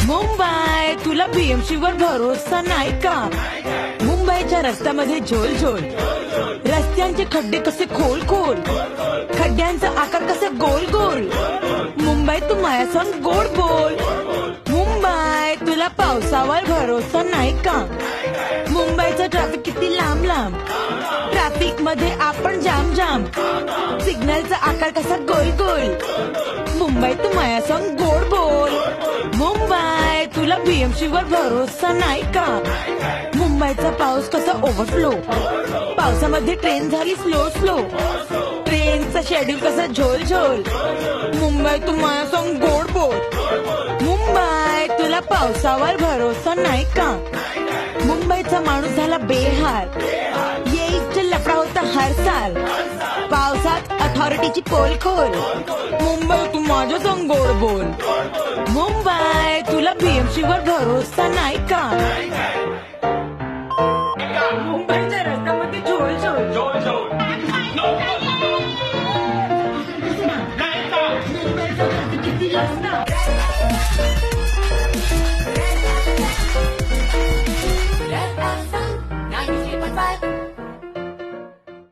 मुंबई तुला बीएमसी वर भरोसा नाही का? मुंबईच्या रस्त्यामध्ये झोल झोल, रस्त्यांचे खड्डे कसे खोल खोल, खड्ड्यांचा आकार कसे गोल गोल. मुंबई तू माझ्या संग गोड बोल. मुंबई तुला पावसावर भरोसा नाही का? मुंबईचं ट्रॅफिक किती लांब लांब, ट्रॅफिक मध्ये आपण जाम जाम, सिग्नलचा आकार कसा गोल गोल. मुंबई तू माझ्या संग गोड बोल. मुंबई तुला बीएमसी वर भरोसा नाही का? मुंबईचा पाऊस कसा ओव्हरफ्लो, पावसामध्ये ट्रेन झाली स्लो स्लो, ट्रेनचा शेड्यूल कसा झोल झोल. मुंबई तू माझ्या संग गोड बोल. मुंबई तुला पावसावर भरोसा नाही का? मुंबईचा माणूस झाला बेहाल, येईच लफडा होता हर साल, पावसात अथॉरिटीची पोल खोल. मुंबई तू माझ्या संग गोड बोल. मुंबई तुला बीएमसी वर भरोसा नाही का? मुंबईच्या रस्त्यामध्ये झोल झोल.